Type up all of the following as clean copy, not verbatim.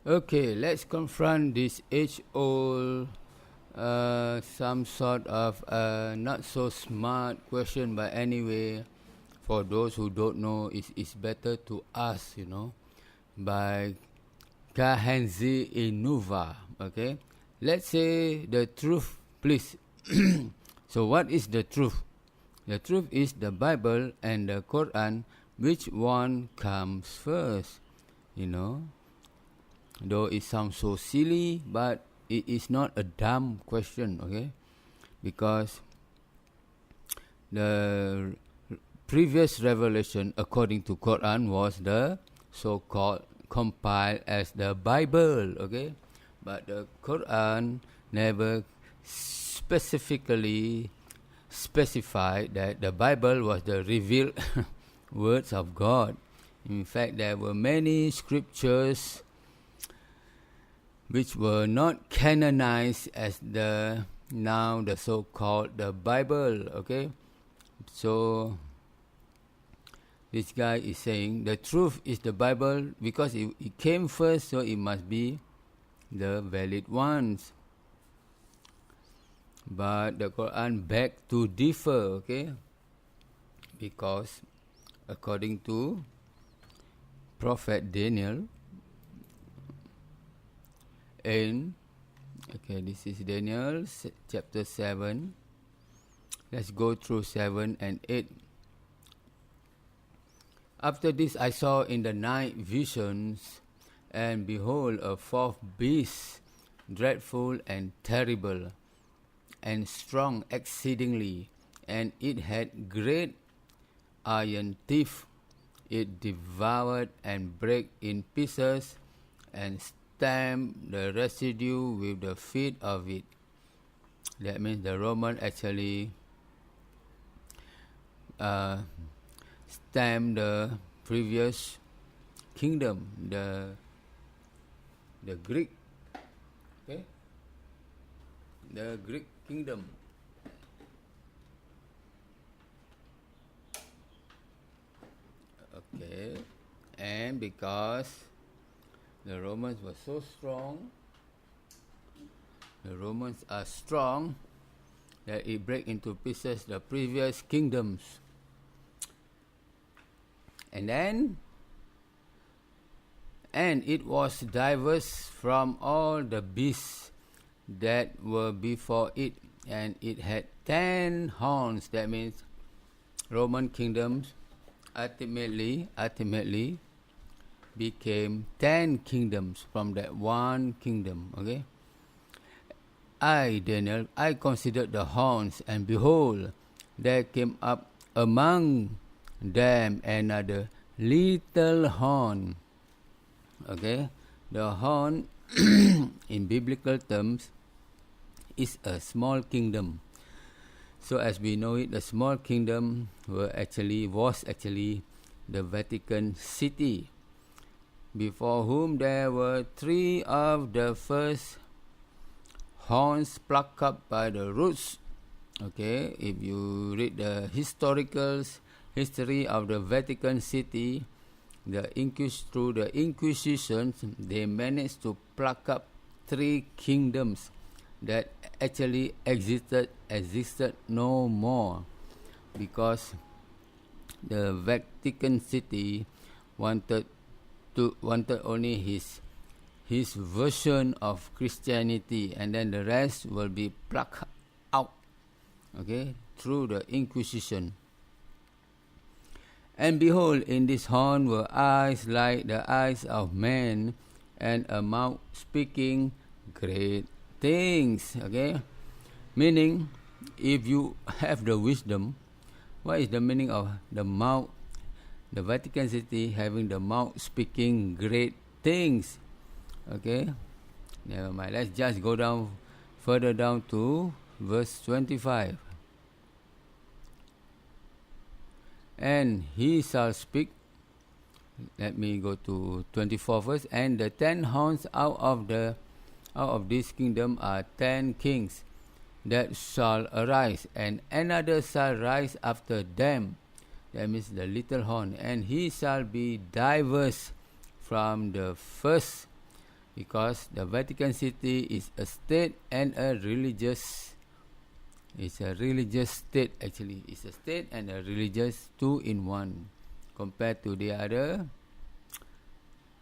Okay, let's confront this age-old, some sort of not so smart question, but anyway, for those who don't know, it's better to ask, by Kahenzi Inuva. Okay, let's say the truth, please. So, what is the truth? The truth is the Bible and the Quran. Which one comes first? Though it sounds so silly, but it is not a dumb question, okay? Because the previous revelation according to Quran was the so-called compiled as the Bible, okay? But the Quran never specifically specified that the Bible was the revealed words of God. In fact, there were many scriptures which were not canonized as the so-called the Bible, okay? So this guy is saying the truth is the Bible because it came first, so it must be the valid ones. But the Quran begged to differ, okay? Because according to Prophet Daniel, this is Daniel chapter 7. Let's go through 7 and 8. After this I saw in the night visions, and behold, a fourth beast, dreadful and terrible, and strong exceedingly, and it had great iron teeth. It devoured and brake in pieces, and stamped the residue with the feet of it. That means the Roman actually stamped the previous kingdom, the Greek, okay, the Greek kingdom. Okay, and because the Romans were so strong, the Romans are strong that it break into pieces the previous kingdoms. And it was diverse from all the beasts that were before it, and it had 10 horns. That means Roman kingdoms ultimately became 10 kingdoms from that one kingdom, okay? I, Daniel, I considered the horns, and behold, there came up among them another little horn. Okay, the horn in biblical terms is a small kingdom. So as we know it, the small kingdom was actually the Vatican City, before whom there were 3 of the first horns plucked up by the roots. Okay, if you read the history of the Vatican City, through the Inquisition, they managed to pluck up 3 kingdoms that actually existed no more, because the Vatican City wanted only his version of Christianity, and then the rest will be plucked out, okay, through the Inquisition. And behold, in this horn were eyes like the eyes of men, and a mouth speaking great things. Okay, meaning, if you have the wisdom, what is the meaning of the mouth? The Vatican City having the mouth speaking great things. Okay, never mind. Let's just go further down to verse 25. And he shall speak. Let me go to 24 first. And the 10 horns out of this kingdom are 10 kings that shall arise, and another shall rise after them. That means the little horn. And he shall be diverse from the first, because the Vatican City is a state and a religious. It's a religious state actually. It's a state and a religious two in one compared to the other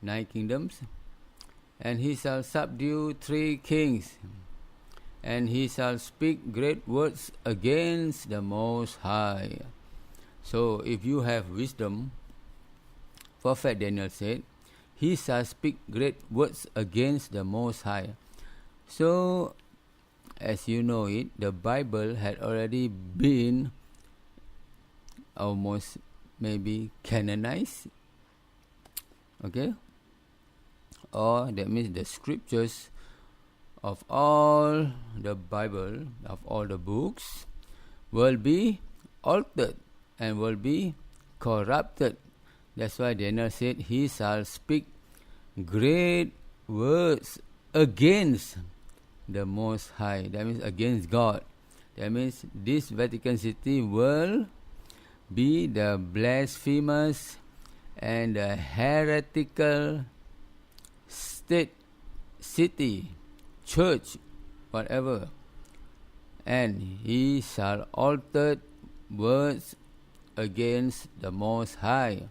9 kingdoms. And he shall subdue 3 kings, and he shall speak great words against the Most High. So if you have wisdom, Prophet Daniel said, he shall speak great words against the Most High. So, as you know it, the Bible had already been almost maybe canonized, okay? Or that means the scriptures of all the Bible, of all the books, will be altered and will be corrupted. That's why Daniel said, he shall speak great words against the Most High. That means against God. That means this Vatican City will be the blasphemous and the heretical state, city, church, whatever. And he shall alter words against the Most High.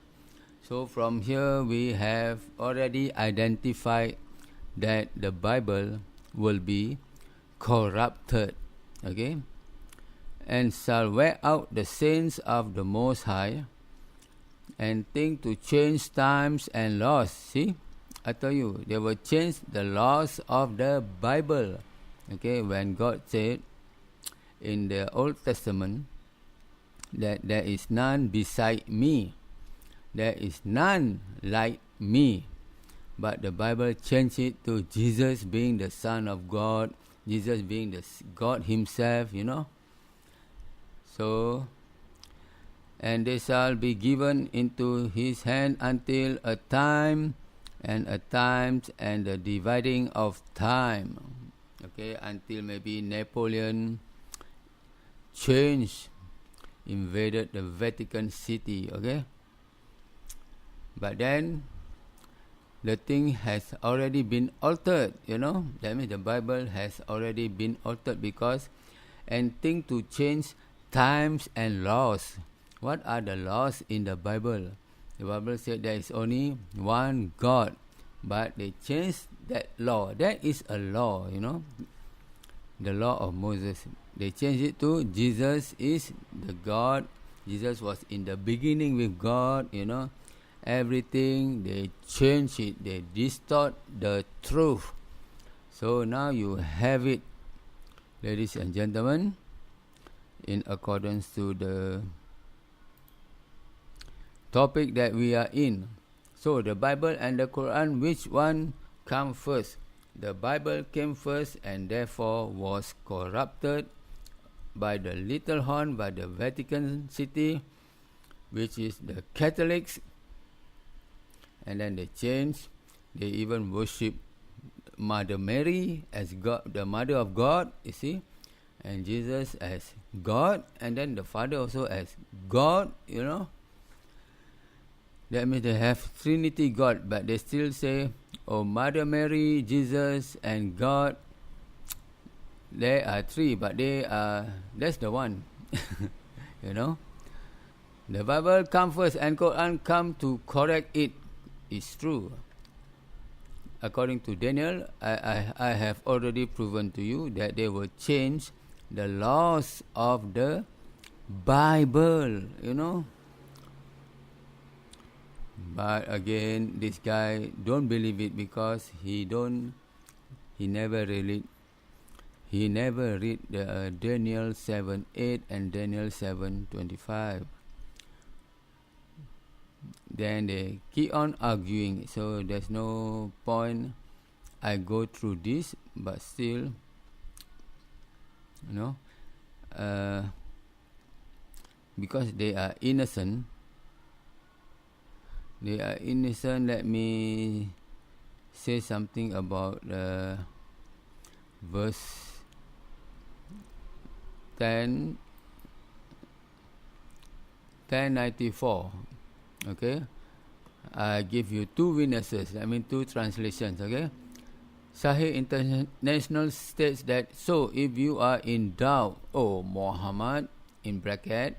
So from here we have already identified that the Bible will be corrupted, okay, and shall wear out the saints of the Most High, and think to change times and laws. See, I tell you, they will change the laws of the Bible, okay, when God said in the Old Testament that there is none beside me, there is none like me. But the Bible changed it to Jesus being the Son of God, Jesus being the God himself, you know. So, and they shall be given into his hand until a time and a times and the dividing of time, okay, until maybe Napoleon invaded the Vatican City, okay. But then the thing has already been altered, you know. That means the Bible has already been altered because, and think to change times and laws. What are the laws in the Bible? The Bible said there is only one God, but they changed that law. That is a law, you know, the law of Moses. They changed it to Jesus is the God. Jesus was in the beginning with God, you know. Everything, they change it, they distort the truth. So now you have it, ladies and gentlemen, in accordance to the topic that we are in. So the Bible and the Quran, which one come first? The Bible came first and therefore was corrupted by the little horn, by the Vatican City, which is the Catholics. And then they changed. They even worship Mother Mary as God, the Mother of God, you see, and Jesus as God, and then the Father also as God, you know. That means they have Trinity God, but they still say, oh, Mother Mary, Jesus, and God. They are three, but that's the one, you know. The Bible come first and Quran come to correct it. It's true. According to Daniel, I have already proven to you that they will change the laws of the Bible, you know. But again, this guy don't believe it because he never read the Daniel 7:8 and Daniel 7:25. Then they keep on arguing, so there's no point I go through this, but still, you know, because they are innocent, let me say something about verse 1094. Okay, I give you two witnesses, I mean two translations, okay. Sahih International states that, so if you are in doubt, O Muhammad, in bracket,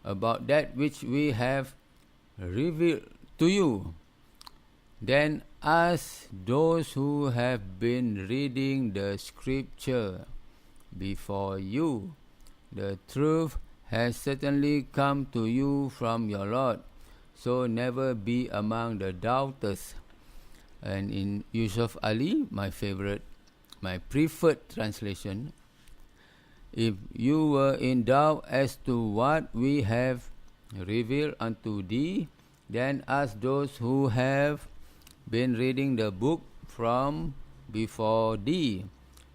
about that which we have revealed to you, then ask those who have been reading the scripture before you. The truth has certainly come to you from your Lord, so never be among the doubters. And in Yusuf Ali, my preferred translation, if you were in doubt as to what we have revealed unto thee, then ask those who have been reading the book from before thee.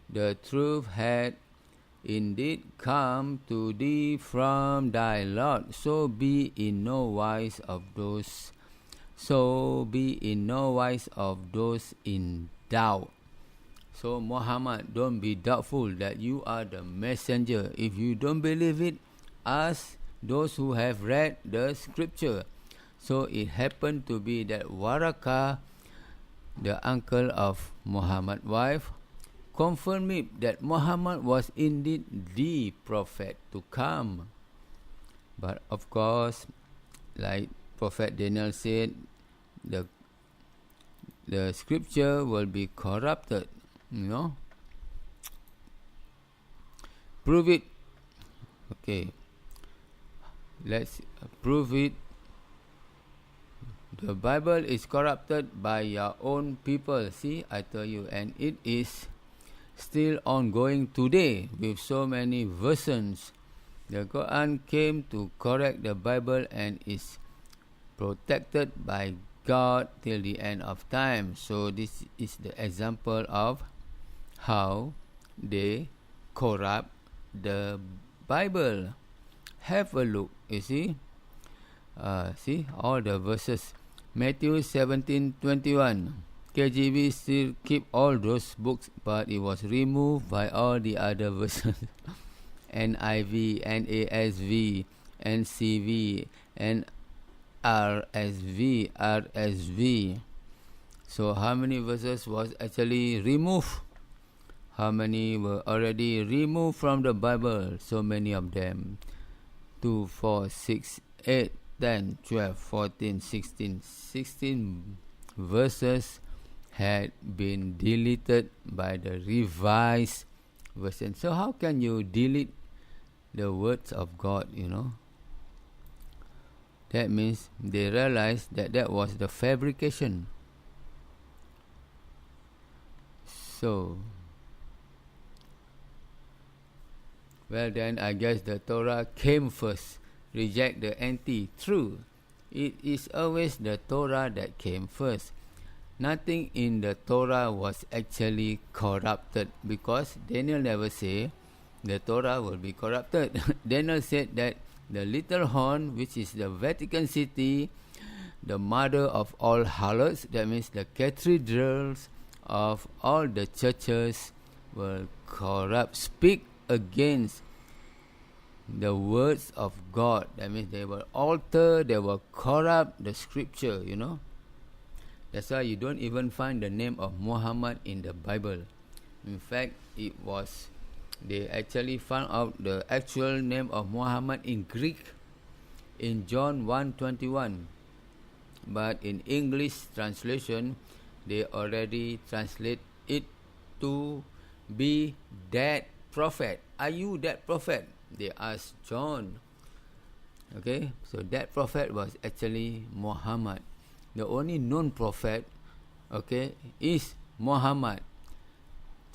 The truth had indeed come to thee from thy Lord, so be in no wise of those in doubt. So Muhammad, don't be doubtful that you are the messenger. If you don't believe it, ask those who have read the scripture. So it happened to be that Waraka, the uncle of Muhammad's wife, confirmed me that Muhammad was indeed the prophet to come. But of course, like Prophet Daniel said, the scripture will be corrupted, Prove it. Okay, let's prove it. The Bible is corrupted by your own people. See, I tell you, and it is still ongoing today with so many versions. The Quran came to correct the Bible and is protected by God till the end of time. So this is the example of how they corrupt the Bible. Have a look, you see. See all the verses. Matthew 17:21. KJV still keep all those books, but it was removed by all the other versions. NIV, NASV, NCV, and RSV. So how many verses was actually removed? How many were already removed from the Bible? So many of them. 2, 4, 6, 8, 10, 12, 14, 16 verses had been deleted by the revised version. So how can you delete the words of God, That means they realized that was the fabrication. So, well then I guess the Torah came first. Reject the anti-true. It is always the Torah that came first. Nothing in the Torah was actually corrupted, because Daniel never said the Torah will be corrupted. Daniel said that the little horn, which is the Vatican City, the mother of all harlots, that means the cathedrals of all the churches, will corrupt, speak against the words of God. That means they will alter, they will corrupt the scripture, That's why you don't even find the name of Muhammad in the Bible. In fact, they actually found out the actual name of Muhammad in Greek in John 1:21. But in English translation, they already translate it to be that prophet. Are you that prophet? They asked John. Okay, so that prophet was actually Muhammad. The only known prophet, is Muhammad.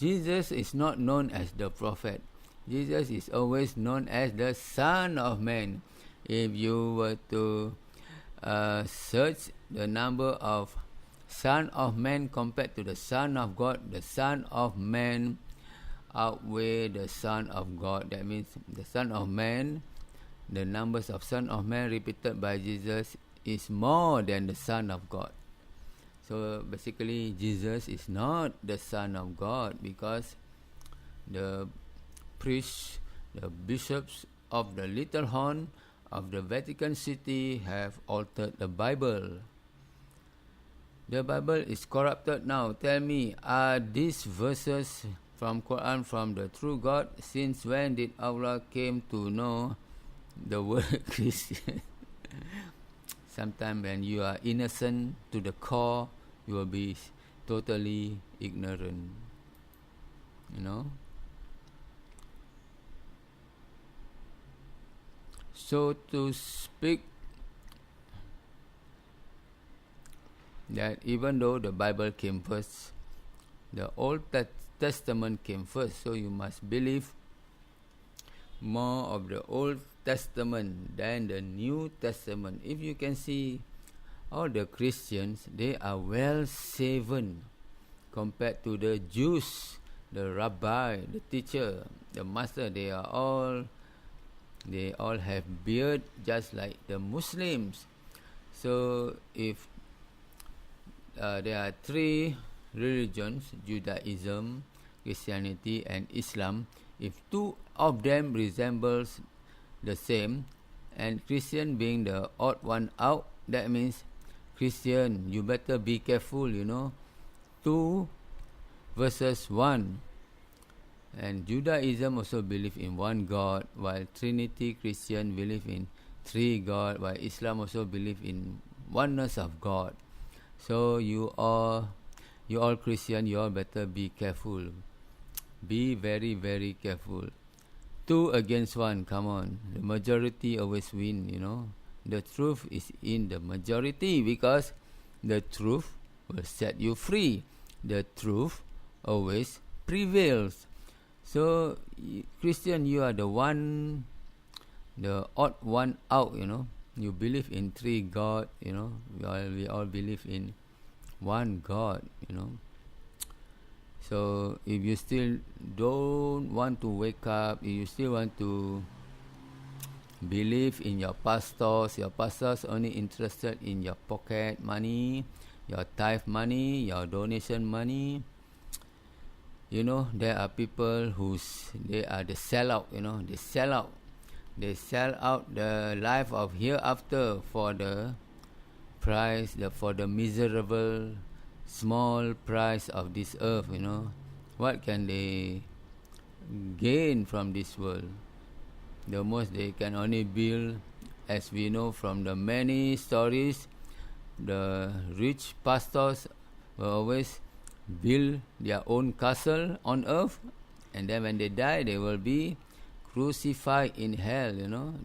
Jesus is not known as the prophet. Jesus is always known as the Son of Man. If you were to search the number of Son of Man compared to the Son of God, the Son of Man outweigh the Son of God. That means the Son of Man, the numbers of Son of Man repeated by Jesus is more than the Son of God. So basically, Jesus is not the Son of God, because the priests, the bishops of the Little Horn of the Vatican City have altered the Bible. The Bible is corrupted now. Tell me, are these verses from Quran from the true God? Since when did Allah came to know the word Christian? Sometimes when you are innocent to the core, you will be totally ignorant. You know? So to speak, that even though the Bible came first, the Old Testament came first, so you must believe more of the Old Testament than the New Testament. If you can see, all the Christians, they are well shaven compared to the Jews, the rabbi, the teacher, the master. They all have beard, just like the Muslims. So if there are three religions, Judaism, Christianity and Islam, if two of them resembles the same, and Christian being the odd one out, that means Christian, you better be careful, 2 versus 1. And Judaism also believe in one God, while Trinity Christian believe in 3 God, while Islam also believe in oneness of God. So you all Christian, you all better be careful. Be very, very careful. 2 against 1, come on. The majority always win, The truth is in the majority, because the truth will set you free. The truth always prevails. So, Christian, you are the odd one out, You believe in 3 God, We all believe in one God, So, if you still don't want to wake up, if you still want to believe in your pastors only interested in your pocket money, your tithe money, your donation money, there are people they are the sellout, they sell out the life of hereafter for the price, for the miserable small price of this earth, What can they gain from this world? The most they can only build, as we know from the many stories, the rich pastors will always build their own castle on earth, and then when they die, they will be crucified in hell,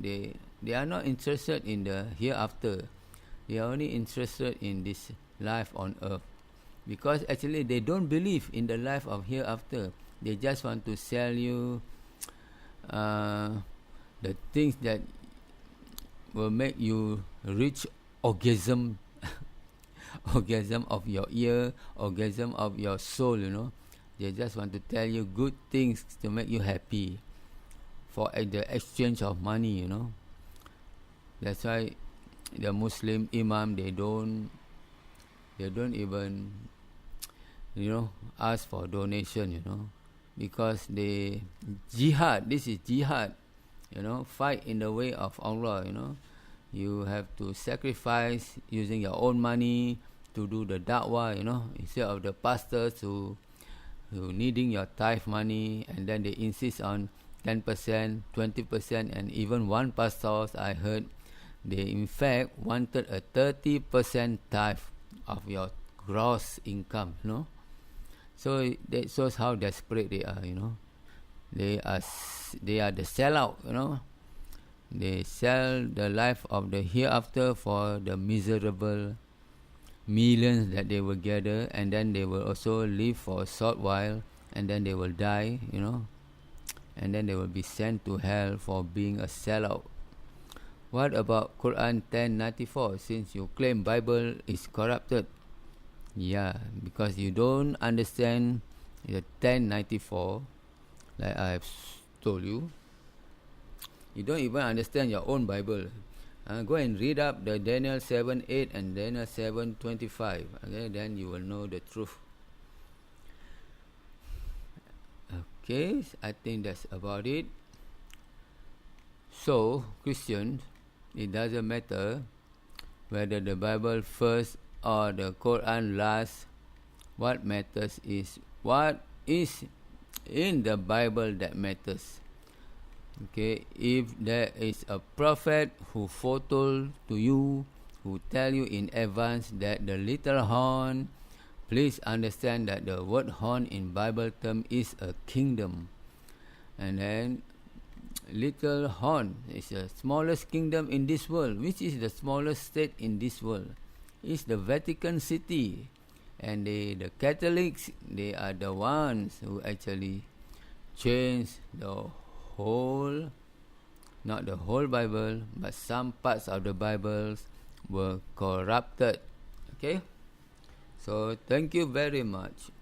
They are not interested in the hereafter. They are only interested in this life on earth, because actually they don't believe in the life of hereafter. They just want to sell you the things that will make you reach orgasm orgasm of your ear, orgasm of your soul, They just want to tell you good things to make you happy for the exchange of money, That's why the Muslim imam, they don't even ask for donation, because jihad, this is jihad, fight in the way of Allah, You have to sacrifice using your own money to do the da'wah, instead of the pastors who needing your tithe money, and then they insist on 10%, 20%, and even one pastor I heard, they in fact wanted a 30% tithe of your gross income, So that shows how desperate they are, They are the sellout, They sell the life of the hereafter for the miserable millions that they will gather, and then they will also live for a short while, and then they will die, and then they will be sent to hell for being a sellout. What about Quran 10:94? Since you claim Bible is corrupted, because you don't understand the 10:94, like I have told you. You don't even understand your own Bible. Go and read up the Daniel 7:8 and Daniel 7:25. Okay, then you will know the truth. Okay, I think that's about it. So, Christians, it doesn't matter whether the Bible first or the Quran last, what matters is what is in the Bible that matters. Okay, if there is a prophet who foretold to you, who tell you in advance that the little horn, please understand that the word horn in Bible term is a kingdom. And then little horn is the smallest kingdom in this world. Which is the smallest state in this world? It's the Vatican City. And the Catholics, they are the ones who actually change the whole, not the whole Bible, but some parts of the Bibles were corrupted. Okay, so thank you very much.